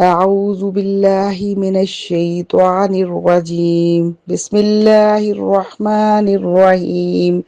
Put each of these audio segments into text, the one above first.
اعوذ باللہ من الشیطان الرجیم بسم اللہ الرحمن الرحیم۔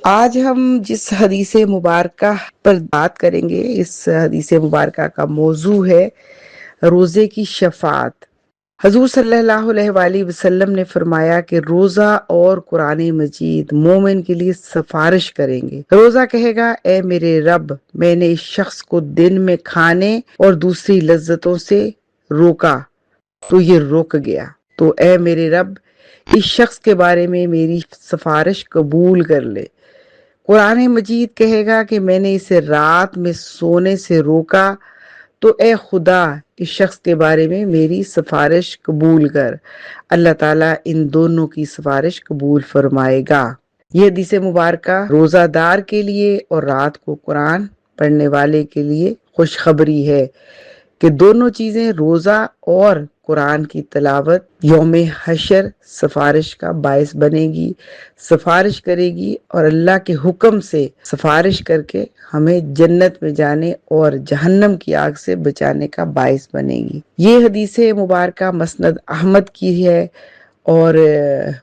آج ہم جس حدیث مبارکہ پر بات کریں گے، اس حدیث مبارکہ کا موضوع ہے روزے کی شفاعت۔ حضور صلی اللہ علیہ وآلہ وسلم نے فرمایا کہ روزہ اور قرآن مجید مومن کے لیے سفارش کریں گے۔ روزہ کہے گا، اے میرے رب، میں نے اس شخص کو دن میں کھانے اور دوسری لذتوں سے روکا تو یہ رک گیا، تو اے میرے رب اس شخص کے بارے میں میری سفارش قبول کر لے۔ قرآن مجید کہے گا کہ میں نے اسے رات میں سونے سے روکا تو اے خدا اس شخص کے بارے میں میری سفارش قبول کر۔ اللہ تعالیٰ ان دونوں کی سفارش قبول فرمائے گا۔ یہ حدیث مبارکہ روزہ دار کے لیے اور رات کو قرآن پڑھنے والے کے لیے خوشخبری ہے کہ دونوں چیزیں، روزہ اور قرآن کی تلاوت، یوم حشر سفارش کا باعث بنے گی، سفارش کرے گی اور اللہ کے حکم سے سفارش کر کے ہمیں جنت میں جانے اور جہنم کی آگ سے بچانے کا باعث بنے گی۔ یہ حدیث مبارکہ مسند احمد کی ہے اور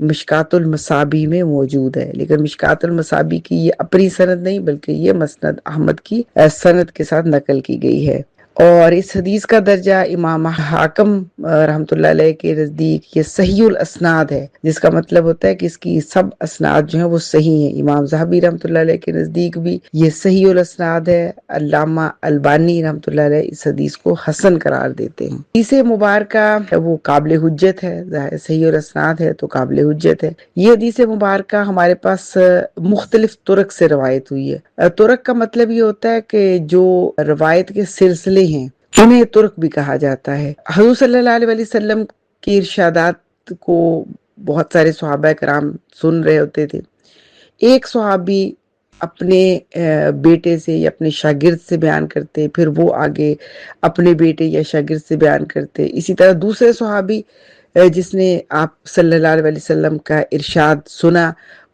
مشکات المصابیح میں موجود ہے، لیکن مشکات المصابیح کی یہ اپنی سند نہیں بلکہ یہ مسند احمد کی سند کے ساتھ نقل کی گئی ہے۔ اور اس حدیث کا درجہ امام حاکم رحمۃ اللہ علیہ کے نزدیک یہ صحیح الاسناد ہے، جس کا مطلب ہوتا ہے کہ اس کی سب اسناد جو ہیں وہ صحیح ہیں۔ امام ذہبی رحمۃ اللہ علیہ کے نزدیک بھی یہ صحیح الاسناد ہے۔ علامہ البانی رحمۃ اللہ علیہ اس حدیث کو حسن قرار دیتے ہیں۔ حدیث مبارکہ وہ قابل حجت ہے، صحیح الاسناد ہے تو قابل حجت ہے۔ یہ حدیث مبارکہ ہمارے پاس مختلف طرق سے روایت ہوئی ہے۔ طرق کا مطلب یہ ہوتا ہے کہ جو روایت کے سلسلے ہیں انہیں ترک بھی کہا جاتا ہے۔ حضور صلی اللہ علیہ وسلم کی ارشادات کو بہت سارے صحابہ کرام سن رہے ہوتے تھے۔ ایک صحابی اپنے بیٹے سے یا اپنے شاگرد سے بیان کرتے، پھر وہ آگے اپنے بیٹے یا شاگرد سے بیان کرتے۔ اسی طرح دوسرے صحابی جس نے آپ صلی اللہ علیہ وسلم کا ارشاد سنا،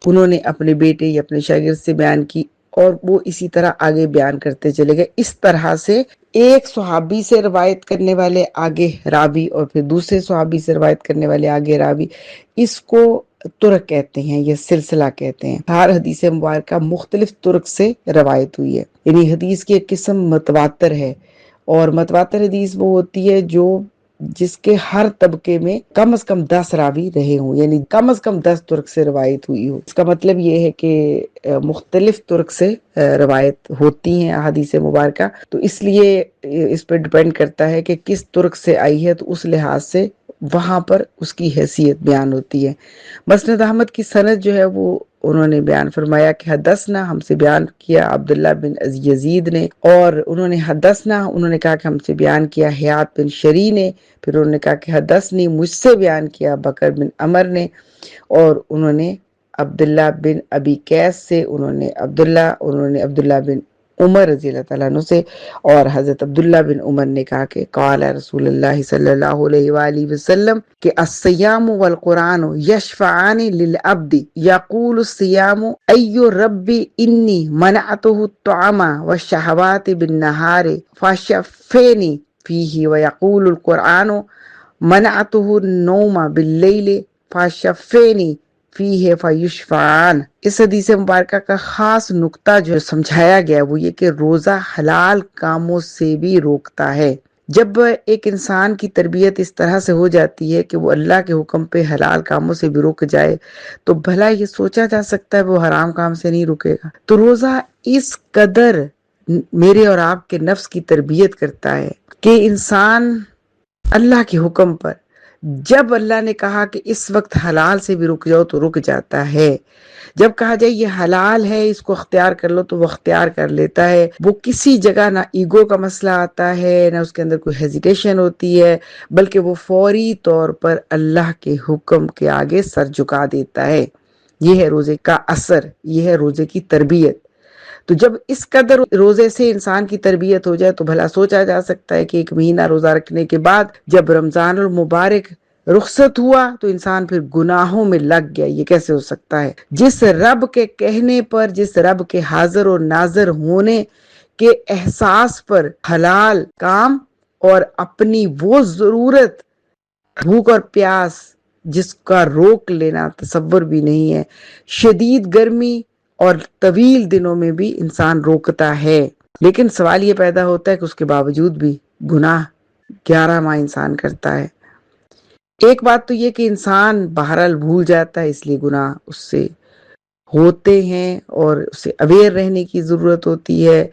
انہوں نے اپنے بیٹے یا اپنے شاگرد سے بیان کی اور وہ اسی طرح آگے بیان کرتے چلے گئے۔ اس طرح سے ایک صحابی سے روایت کرنے والے آگے راوی اور پھر دوسرے صحابی سے روایت کرنے والے آگے راوی، اس کو طرق کہتے ہیں یا سلسلہ کہتے ہیں۔ ہر حدیث مبارکہ مختلف طرق سے روایت ہوئی ہے، یعنی حدیث کی ایک قسم متواتر ہے، اور متواتر حدیث وہ ہوتی ہے جس کے ہر طبقے میں کم از کم 10 راوی رہے ہوں، یعنی کم از کم 10 طرق سے روایت ہوئی ہو۔ اس کا مطلب یہ ہے کہ مختلف طرق سے روایت ہوتی ہیں احادیث مبارکہ، تو اس لیے اس پہ ڈیپینڈ کرتا ہے کہ کس طرق سے آئی ہے، تو اس لحاظ سے وہاں پر اس کی حیثیت بیان ہوتی ہے۔ مسند احمد کی سند جو ہے وہ انہوں نے بیان فرمایا کہ حدثنا، ہم سے بیان کیا عبداللہ بن یزید نے، اور انہوں نے حدثنا، انہوں نے کہا کہ ہم سے بیان کیا حیات بن شری نے، پھر انہوں نے کہا کہ حدثنی، مجھ سے بیان کیا بکر بن عمر نے، اور انہوں نے عبداللہ بن ابی قیس سے، انہوں نے عبداللہ بن عمر رضی اللہ تعالیٰ عنہ سے، اور حضرت عبداللہ بن عمر نے کہا کہ قال رسول اللہ صلی اللہ علیہ وآلہ وسلم کہ الصیام والقرآن یشفعان للعبد یقول الصیام ای ربی انی منعته الطعام والشہوات بالنہار فشفینی فیہ، ویقول القرآن منعته النوم باللیل فشفینی فیہ فیشفعان۔ اس حدیث مبارکہ کا خاص نقطہ جو سمجھایا گیا وہ یہ کہ روزہ حلال کاموں سے بھی روکتا ہے۔ جب ایک انسان کی تربیت اس طرح سے ہو جاتی ہے کہ وہ اللہ کے حکم پہ حلال کاموں سے بھی رک جائے، تو بھلا یہ سوچا جا سکتا ہے وہ حرام کام سے نہیں رکے گا۔ تو روزہ اس قدر میرے اور آپ کے نفس کی تربیت کرتا ہے کہ انسان اللہ کے حکم پر، جب اللہ نے کہا کہ اس وقت حلال سے بھی رک جاؤ تو رک جاتا ہے، جب کہا جائے یہ حلال ہے اس کو اختیار کر لو تو وہ اختیار کر لیتا ہے۔ وہ کسی جگہ نہ ایگو کا مسئلہ آتا ہے، نہ اس کے اندر کوئی ہیزیٹیشن ہوتی ہے، بلکہ وہ فوری طور پر اللہ کے حکم کے آگے سر جھکا دیتا ہے۔ یہ ہے روزے کا اثر، یہ ہے روزے کی تربیت۔ تو جب اس قدر روزے سے انسان کی تربیت ہو جائے تو بھلا سوچا جا سکتا ہے کہ ایک مہینہ روزہ رکھنے کے بعد جب رمضان المبارک رخصت ہوا تو انسان پھر گناہوں میں لگ گیا۔ یہ کیسے ہو سکتا ہے؟ جس رب کے کہنے پر، جس رب کے حاضر و ناظر ہونے کے احساس پر حلال کام اور اپنی وہ ضرورت، بھوک اور پیاس جس کا روک لینا تصور بھی نہیں ہے، شدید گرمی اور طویل دنوں میں بھی انسان روکتا ہے، لیکن سوال یہ پیدا ہوتا ہے کہ اس کے باوجود بھی گناہ 11 ماہ انسان کرتا ہے۔ ایک بات تو یہ کہ انسان بہرحال بھول جاتا ہے، اس لیے گناہ اس سے ہوتے ہیں، اور اسے اویئر رہنے کی ضرورت ہوتی ہے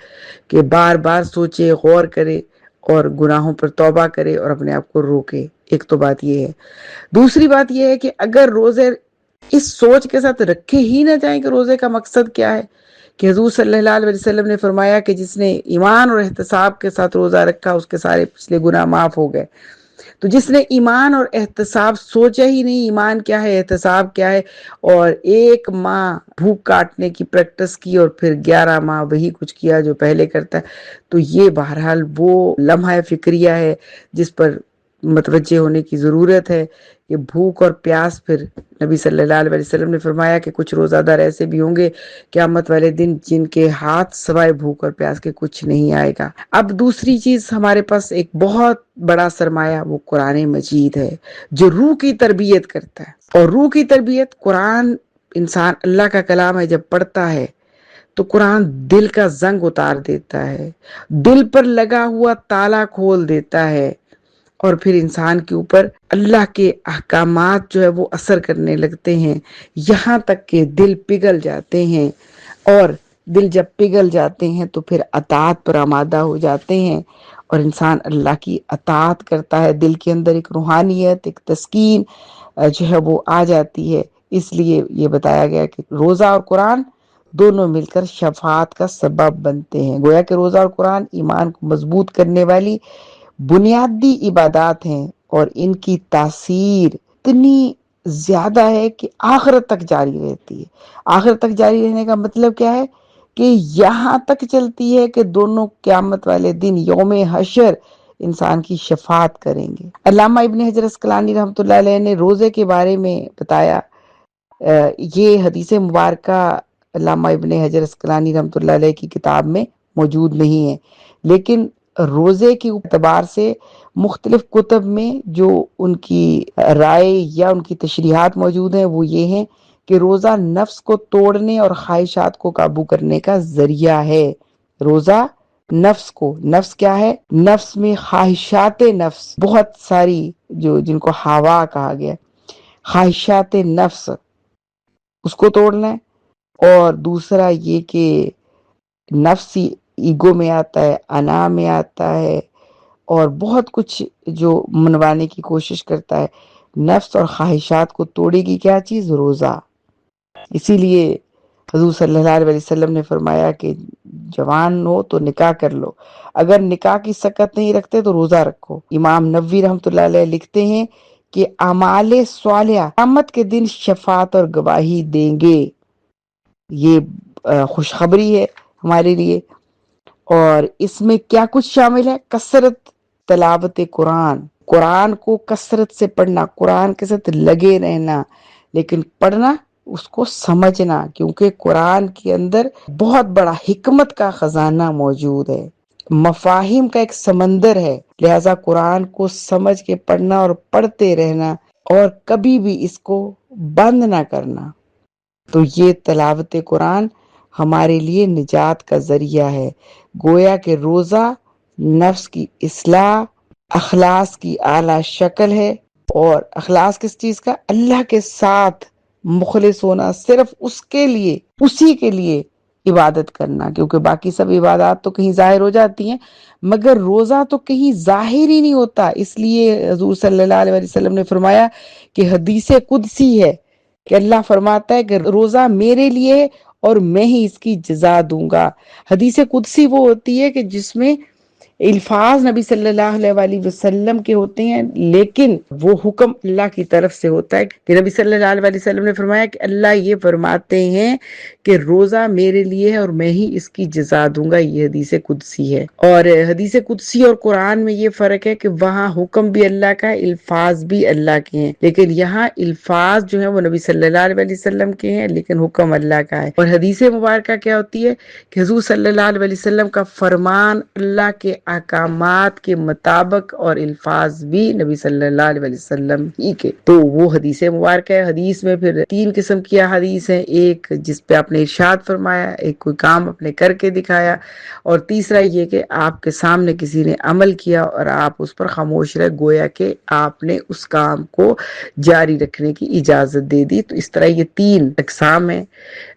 کہ بار بار سوچے، غور کرے اور گناہوں پر توبہ کرے اور اپنے آپ کو روکے۔ ایک تو بات یہ ہے۔ دوسری بات یہ ہے کہ اگر روزے اس سوچ کے ساتھ رکھے ہی نہ جائیں کہ روزے کا مقصد کیا ہے، کہ حضور صلی اللہ علیہ وسلم نے فرمایا کہ جس نے ایمان اور احتساب کے ساتھ روزہ رکھا اس کے سارے پچھلے گناہ معاف ہو گئے۔ تو جس نے ایمان اور احتساب سوچا ہی نہیں، ایمان کیا ہے، احتساب کیا ہے، اور 1 ماہ بھوک کاٹنے کی پریکٹس کی اور پھر 11 ماہ وہی کچھ کیا جو پہلے کرتا ہے، تو یہ بہرحال وہ لمحہ فکریہ ہے جس پر متوجہ ہونے کی ضرورت ہے کہ بھوک اور پیاس، پھر نبی صلی اللہ علیہ وسلم نے فرمایا کہ کچھ روزہ دار ایسے بھی ہوں گے قیامت والے دن جن کے ہاتھ سوائے بھوک اور پیاس کے کچھ نہیں آئے گا۔ اب دوسری چیز، ہمارے پاس ایک بہت بڑا سرمایہ وہ قرآن مجید ہے جو روح کی تربیت کرتا ہے، اور روح کی تربیت قرآن، انسان اللہ کا کلام ہے جب پڑھتا ہے تو قرآن دل کا زنگ اتار دیتا ہے، دل پر لگا ہوا تالا کھول دیتا ہے، اور پھر انسان کے اوپر اللہ کے احکامات جو ہے وہ اثر کرنے لگتے ہیں، یہاں تک کہ دل پگھل جاتے ہیں، اور دل جب پگھل جاتے ہیں تو پھر اطاعت پر آمادہ ہو جاتے ہیں، اور انسان اللہ کی اطاعت کرتا ہے، دل کے اندر ایک روحانیت، ایک تسکین جو ہے وہ آ جاتی ہے۔ اس لیے یہ بتایا گیا کہ روزہ اور قرآن دونوں مل کر شفاعت کا سبب بنتے ہیں۔ گویا کہ روزہ اور قرآن ایمان کو مضبوط کرنے والی بنیادی عبادات ہیں، اور ان کی تاثیر اتنی زیادہ ہے کہ آخرت تک جاری رہتی ہے۔ آخرت تک جاری رہنے کا مطلب کیا ہے؟ کہ یہاں تک چلتی ہے کہ دونوں قیامت والے دن یوم حشر انسان کی شفاعت کریں گے۔ علامہ ابن حجر اسقلانی رحمۃ اللہ علیہ نے روزے کے بارے میں بتایا، یہ حدیث مبارکہ علامہ ابن حجر اسقلانی رحمۃ اللہ علیہ کی کتاب میں موجود نہیں ہے، لیکن روزے کے اعتبار سے مختلف کتب میں جو ان کی رائے یا ان کی تشریحات موجود ہیں وہ یہ ہیں کہ روزہ نفس کو توڑنے اور خواہشات کو قابو کرنے کا ذریعہ ہے۔ روزہ نفس کیا ہے؟ نفس میں خواہشات نفس بہت ساری، جن کو ہوا کہا گیا، خواہشات نفس اس کو توڑنا ہے، اور دوسرا یہ کہ نفسی ایگو میں آتا ہے، انا میں آتا ہے، اور بہت کچھ جو منوانے کی کوشش کرتا ہے۔ نفس اور خواہشات کو توڑے گی کیا چیز؟ روزہ۔ اسی لیے حضور صلی اللہ علیہ وسلم نے فرمایا کہ جوان ہو تو نکاح کر لو، اگر نکاح کی سکت نہیں رکھتے تو روزہ رکھو۔ امام نووی رحمۃ اللہ علیہ لکھتے ہیں کہ اعمال صالحہ قیامت کے دن شفاعت اور گواہی دیں گے۔ یہ خوشخبری ہے ہمارے لیے، اور اس میں کیا کچھ شامل ہے؟ کثرت تلاوت قرآن کو کثرت سے پڑھنا، قرآن کے ساتھ لگے رہنا، لیکن پڑھنا اس کو سمجھنا، کیونکہ قرآن کے اندر بہت بڑا حکمت کا خزانہ موجود ہے، مفاہیم کا ایک سمندر ہے، لہذا قرآن کو سمجھ کے پڑھنا اور پڑھتے رہنا، اور کبھی بھی اس کو بند نہ کرنا۔ تو یہ تلاوت قرآن ہمارے لیے نجات کا ذریعہ ہے۔ گویا کہ روزہ نفس کی اصلاح، اخلاص کی اعلیٰ شکل ہے، اور اخلاص کس چیز کا؟ اللہ کے ساتھ مخلص ہونا، صرف اس کے لیے، اسی کے لیے عبادت کرنا، کیونکہ باقی سب عبادات تو کہیں ظاہر ہو جاتی ہیں مگر روزہ تو کہیں ظاہر ہی نہیں ہوتا۔ اس لیے حضور صلی اللہ علیہ وسلم نے فرمایا کہ حدیث قدسی ہے کہ اللہ فرماتا ہے کہ روزہ میرے لیے اور میں ہی اس کی جزا دوں گا۔ حدیث قدسی وہ ہوتی ہے کہ جس میں الفاظ نبی صلی اللہ علیہ وسلم کے ہوتے ہیں، لیکن وہ حکم اللہ کی طرف سے ہوتا ہے کہ نبی صلی اللہ علیہ وسلم نے فرمایا کہ اللہ یہ فرماتے ہیں کہ روزہ میرے لیے ہے اور میں ہی اس کی جزا دوں گا۔ یہ حدیث قدسی ہے، اور حدیث قدسی اور قرآن میں یہ فرق ہے کہ وہاں حکم بھی اللہ کا ہے، الفاظ بھی اللہ کے ہیں، لیکن یہاں الفاظ جو ہیں وہ نبی صلی اللہ علیہ وسلم کے ہیں لیکن حکم اللہ کا ہے۔ اور حدیث مبارکہ کیا ہوتی ہے کہ حضور صلی اللہ علیہ وسلم کا فرمان اللہ کے احکامات کے مطابق اور الفاظ بھی نبی صلی اللہ علیہ وسلم ہی کے، تو وہ حدیث مبارکہ ہے۔ حدیث میں پھر 3 قسم کی حدیث ہیں، ایک جس پہ آپ نے ارشاد فرمایا، ایک کوئی کام اپنے کر کے دکھایا، اور تیسرا یہ کہ آپ کے سامنے کسی نے عمل کیا اور آپ اس پر خاموش رہے، گویا کہ آپ نے اس کام کو جاری رکھنے کی اجازت دے دی۔ تو اس طرح یہ 3 اقسام ہیں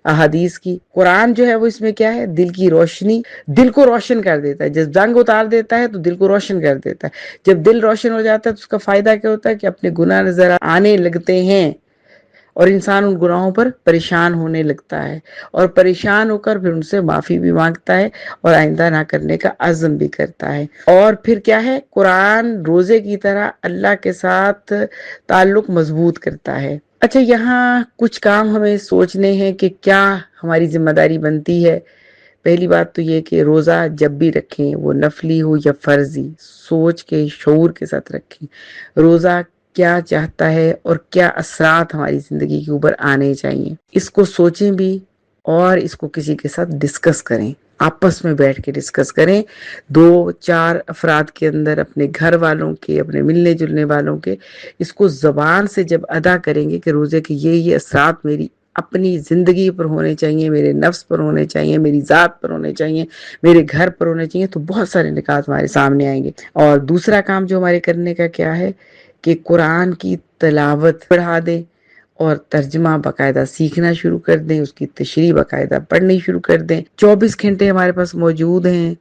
احادیث کی۔ قرآن جو ہے وہ اس میں کیا ہے؟ دل کی روشنی، دل کو روشن کر دیتا ہے۔ جب زنگ اتار دیتا ہے تو دل کو روشن کر دیتا ہے۔ جب دل روشن ہو جاتا ہے تو اس کا فائدہ کیا ہوتا ہے کہ اپنے گناہ نظر آنے لگتے ہیں اور انسان ان گناہوں پر پریشان ہونے لگتا ہے، اور پریشان ہو کر پھر ان سے معافی بھی مانگتا ہے اور آئندہ نہ کرنے کا عزم بھی کرتا ہے۔ اور پھر کیا ہے؟ قرآن روزے کی طرح اللہ کے ساتھ تعلق مضبوط کرتا ہے۔ اچھا، یہاں کچھ کام ہمیں سوچنے ہیں کہ کیا ہماری ذمہ داری بنتی ہے۔ پہلی بات تو یہ کہ روزہ جب بھی رکھیں، وہ نفلی ہو یا فرضی، سوچ کے شعور کے ساتھ رکھیں۔ روزہ کیا چاہتا ہے اور کیا اثرات ہماری زندگی کے اوپر آنے چاہیے، اس کو سوچیں بھی، اور اس کو کسی کے ساتھ ڈسکس کریں، آپس میں بیٹھ کے ڈسکس کریں، 2-4 افراد کے اندر، اپنے گھر والوں کے، اپنے ملنے جلنے والوں کے۔ اس کو زبان سے جب ادا کریں گے کہ روزے کے یہ اثرات میری اپنی زندگی پر ہونے چاہیے، میرے نفس پر ہونے چاہیے، میری ذات پر ہونے چاہیے، میرے گھر پر ہونے چاہیے، تو بہت سارے نکات ہمارے سامنے آئیں گے۔ اور دوسرا کام جو ہمارے کرنے کا کیا ہے کہ قرآن کی تلاوت بڑھا دیں اور ترجمہ باقاعدہ سیکھنا شروع کر دیں، اس کی تشریح باقاعدہ پڑھنی شروع کر دیں۔ 24 گھنٹے ہمارے پاس موجود ہیں،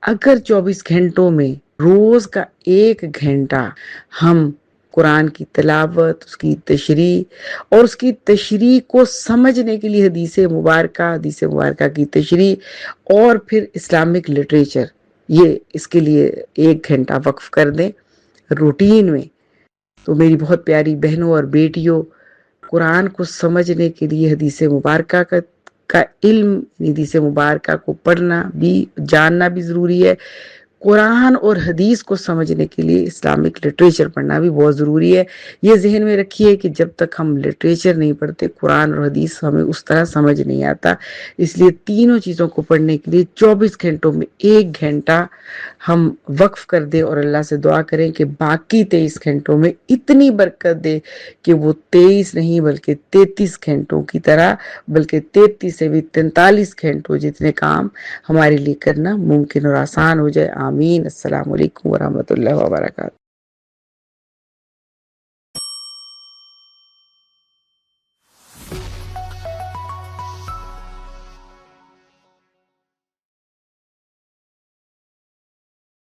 اگر 24 گھنٹوں میں روز کا 1 گھنٹہ ہم قرآن کی تلاوت، اس کی تشریح اور اس کی تشریح کو سمجھنے کے لیے حدیث مبارکہ کی تشریح اور پھر اسلامک لٹریچر، یہ اس کے لیے 1 گھنٹہ وقف کر دیں روٹین میں، تو میری بہت پیاری بہنوں اور بیٹیوں، قرآن کو سمجھنے کے لیے حدیث مبارکہ کا علم، حدیث مبارکہ کو پڑھنا بھی، جاننا بھی ضروری ہے۔ قرآن اور حدیث کو سمجھنے کے لیے اسلامک لٹریچر پڑھنا بھی بہت ضروری ہے۔ یہ ذہن میں رکھیے کہ جب تک ہم لٹریچر نہیں پڑھتے، قرآن اور حدیث ہمیں اس طرح سمجھ نہیں آتا۔ اس لیے تینوں چیزوں کو پڑھنے کے لیے 24 گھنٹوں میں 1 گھنٹہ ہم وقف کر دیں اور اللہ سے دعا کریں کہ باقی 23 گھنٹوں میں اتنی برکت دے کہ وہ 23 نہیں بلکہ 33 گھنٹوں کی طرح، بلکہ 33 سے بھی 43 گھنٹوں جتنے کام ہمارے لیے کرنا ممکن اور آسان ہو جائے۔ آمین۔ السلام علیکم ورحمۃ اللہ وبرکاتہ۔